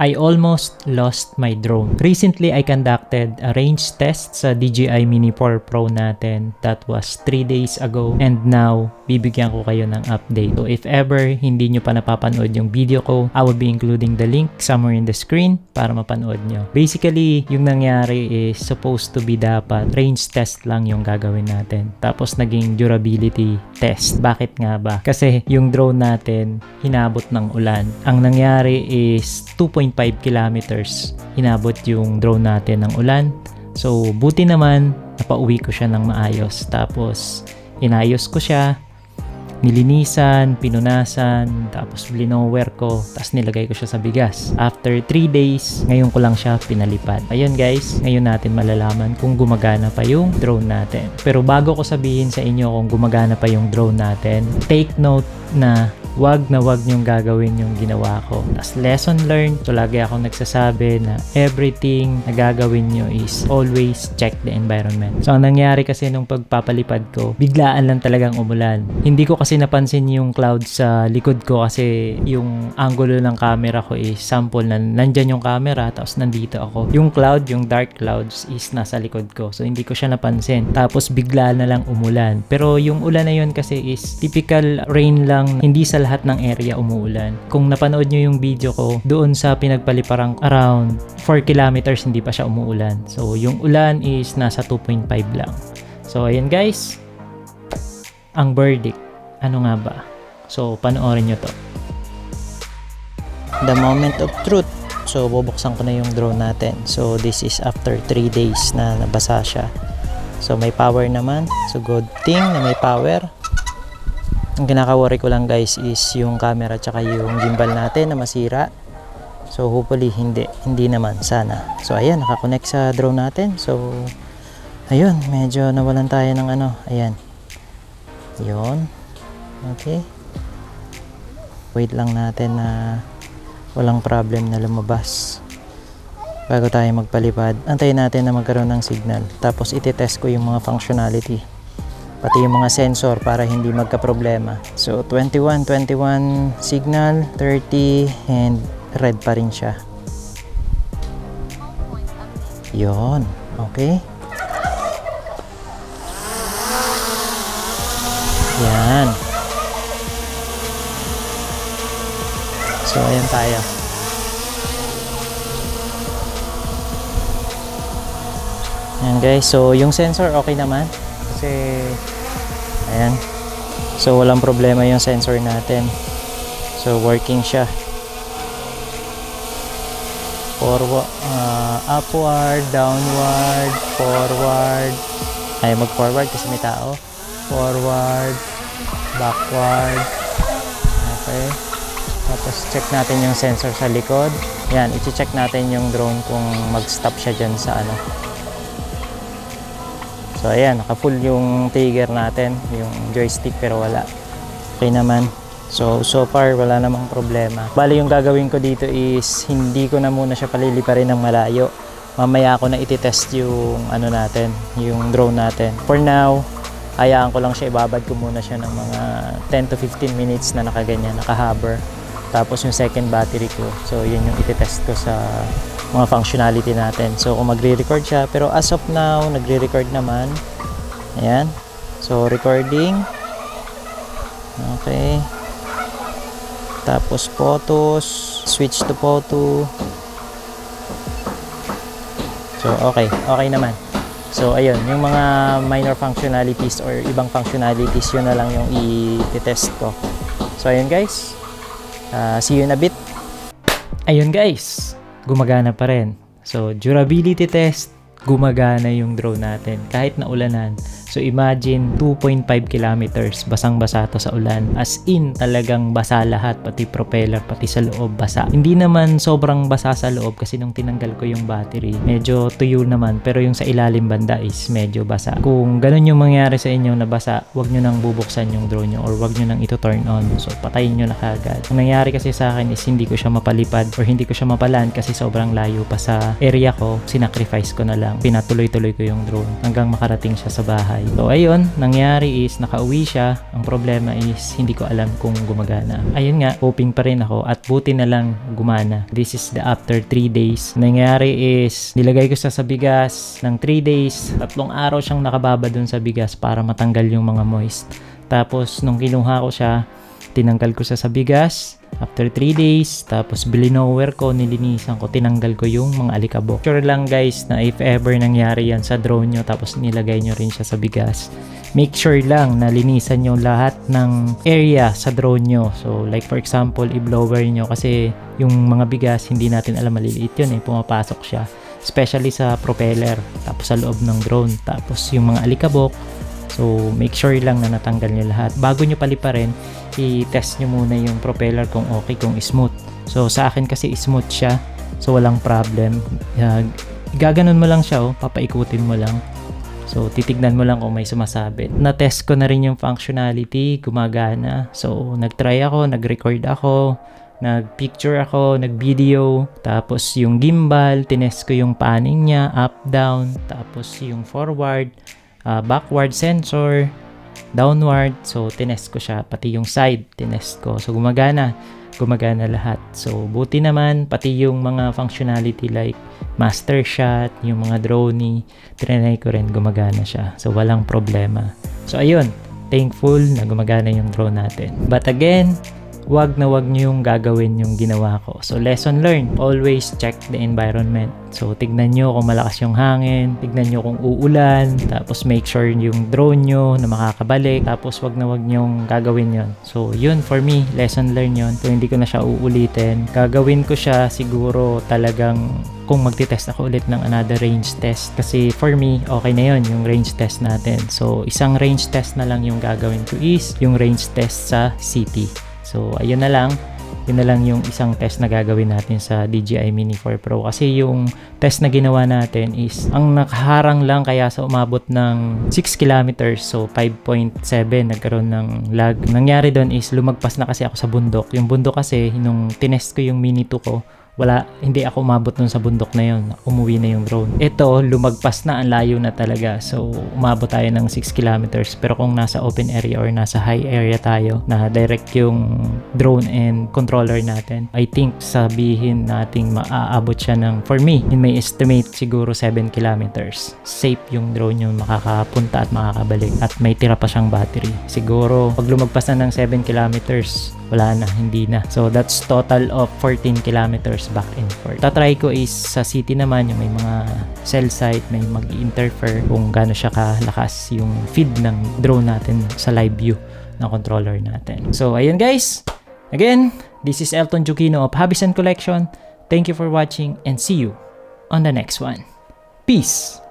I almost lost my drone. Recently, I conducted a range test sa DJI Mini 4 Pro natin. That was 3 days ago. And now, bibigyan ko kayo ng update. So if ever hindi nyo pa napapanood yung video ko, I will be including the link somewhere in the screen para mapanood nyo. Basically, yung nangyari is supposed to be dapat range test lang yung gagawin natin. Tapos naging durability test. Bakit nga ba? Kasi yung drone natin, hinabot ng ulan. Ang nangyari is 2.5 kilometers hinabot yung drone natin ng ulan. So, buti naman, napauwi ko siya ng maayos. Tapos, inayos ko siya, nilinisan, pinunasan, tapos blinower ko, tapos nilagay ko siya sa bigas. After 3 days, ngayon ko lang siya pinalipad. Ayun guys, ngayon natin malalaman kung gumagana pa yung drone natin. Pero bago ko sabihin sa inyo kung gumagana pa yung drone natin, take note na wag niyong gagawin yung ginawa ko. Tapos lesson learned, so lagi akong nagsasabi na everything na gagawin nyo is always check the environment. So ang nangyari kasi nung pagpapalipad ko, biglaan lang talagang umulan. Hindi ko kasi napansin yung cloud sa likod ko kasi yung angulo ng camera ko is sample na nandyan yung camera tapos nandito ako. Yung cloud, yung dark clouds is nasa likod ko. So hindi ko siya napansin. Tapos bigla na lang umulan. Pero yung ulan na yun kasi is typical rain lang, hindi sa lahat ng area umuulan. Kung napanood nyo yung video ko, doon sa pinagpaliparang around 4 kilometers hindi pa siya umuulan. So yung ulan is nasa 2.5 lang. So ayan guys, ang verdict, ano nga ba? So panoorin nyo to. The moment of truth. So bubuksan ko na yung drone natin. So this is after 3 days na nabasa siya. So may power naman. So good thing na may power. Ang kinaka-worry ko lang guys is yung camera tsaka yung gimbal natin na masira. So hopefully hindi naman, sana. So ayan, nakakonect sa drone natin. So ayun, medyo nawalan tayo ng ano, ayan. Yun. Okay. Wait lang natin na walang problem na lumabas. Bago tayo magpalipad, antayin natin na magkaroon ng signal. Tapos iti-test ko yung mga functionality. Pati yung mga sensor para hindi magka-problema. So 21 signal, 30 and red pa rin siya. Yon, okay. Yan. So ayan tayo. Yan guys, so yung sensor okay naman. Kasi ayan, so walang problema yung sensor natin, so working siya. Forward, upward, downward, forward, ay mag forward kasi may tao, forward, backward. Okay, tapos check natin yung sensor sa likod. Yan, i-check natin yung drone kung mag stop siya dyan sa ano. So ayan, naka-full yung trigger natin, yung joystick, pero wala. Okay naman. So far wala namang problema. Bali yung gagawin ko dito is hindi ko na muna siya paliliparin ng malayo. Mamaya ako na iti-test yung ano natin, yung drone natin. For now, hayaan ko lang siya, ibabad ko muna siya ng mga 10 to 15 minutes na nakaganyan, naka-hover. Tapos yung second battery ko, so yun yung iti-test ko sa mga functionality natin. So kung magre-record siya, pero as of now nagre-record naman. Ayan, so recording. Okay, tapos photos, switch to photo. So okay naman. So ayun, yung mga minor functionalities or ibang functionalities, yun na lang yung i-test ko. So ayun guys, see you in a bit. Ayun guys, gumagana pa rin. So, durability test, gumagana yung drone natin kahit na ulanan. So imagine 2.5 kilometers basang-basa to sa ulan. As in, talagang basa lahat, pati propeller, pati sa loob basa. Hindi naman sobrang basa sa loob kasi nung tinanggal ko yung battery, medyo tuyo naman, pero yung sa ilalim banda is medyo basa. Kung ganun yung mangyari sa inyo na basa, wag nyo nang bubuksan yung drone nyo or wag nyo nang ito turn on. So patayin nyo na kagad. Ang nangyari kasi sa akin is hindi ko siya mapalipad or hindi ko siya mapalan kasi sobrang layo pa sa area ko. Sinacrifice ko na lang. Pinatuloy-tuloy ko yung drone hanggang makarating siya sa bahay. bahay. So ayun, nangyari is nakauwi siya. Ang problema is hindi ko alam kung gumagana. Ayun nga, hoping pa rin ako at buti na lang gumana. This is the after 3 days. Nangyari is nilagay ko sa bigas ng 3 days. 3 araw siyang nakababa dun sa bigas para matanggal yung mga moist. Tapos nung kinuha ko siya, tinanggal ko sa bigas after 3 days, tapos bilinower ko, nilinisan ko, tinanggal ko yung mga alikabok. Sure lang guys na if ever nangyari yan sa drone nyo tapos nilagay nyo rin siya sa bigas, make sure lang na linisan nyo lahat ng area sa drone nyo. So like for example, i-blower nyo kasi yung mga bigas hindi natin alam, maliliit yun pumapasok siya, especially sa propeller, tapos sa loob ng drone, tapos yung mga alikabok. So, make sure lang na natanggal nyo lahat. Bago nyo paliparin, i-test nyo muna yung propeller kung okay, kung smooth. So, sa akin kasi smooth siya. So, walang problem. Gaganon mo lang siya, papaikutin mo lang. So, titignan mo lang kung may sumasabit. Na-test ko na rin yung functionality, gumagana. So, nag-try ako, nag-record ako, nag-picture ako, nag-video. Tapos, yung gimbal, tinest ko yung panning niya, up, down. Tapos, yung forward, backward sensor, downward. So tinest ko siya, pati yung side tinest ko. So gumagana lahat. So buti naman, pati yung mga functionality like master shot, yung mga drone, trinay ko rin, gumagana siya. So walang problema. So ayun, thankful na gumagana yung drone natin. But again, wag nyo yung gagawin yung ginawa ko. So lesson learned, always check the environment. So tignan nyo kung malakas yung hangin, tignan nyo kung uulan, tapos make sure yung drone nyo na makakabalik, tapos wag nyong gagawin yon. So yun for me, lesson learned yun. So hindi ko na siya uulitin. Gagawin ko siya siguro talagang kung magti-test ako ulit ng another range test. Kasi for me, okay na yun yung range test natin. So isang range test na lang yung gagawin ko is yung range test sa city. So, ayun na lang. Yun na lang yung isang test na gagawin natin sa DJI Mini 4 Pro. Kasi yung test na ginawa natin is ang nakaharang lang kaya sa umabot ng 6 kilometers. So, 5.7 nagkaroon ng lag. Nangyari doon is lumagpas na kasi ako sa bundok. Yung bundok kasi, nung tinest ko yung Mini 2 ko, hindi ako umabot dun sa bundok na yun. Umuwi na yung drone. Ito, lumagpas na, ang layo na talaga. So, umabot tayo ng 6 kilometers. Pero kung nasa open area or nasa high area tayo, na direct yung drone and controller natin, I think sabihin nating maaabot siya ng, for me, in my estimate, siguro 7 kilometers. Safe yung drone yung makakapunta at makakabalik. At may tira pa siyang battery. Siguro, pag lumagpas na ng 7 kilometers, wala na, hindi na. So, that's total of 14 kilometers back and forth. Tatry ko is sa city naman, yung may mga cell site, may mag-interfere kung gaano siya kalakas yung feed ng drone natin sa live view ng controller natin. So, ayun guys. Again, this is Elton Jukino of Hobbies and Collection. Thank you for watching and see you on the next one. Peace!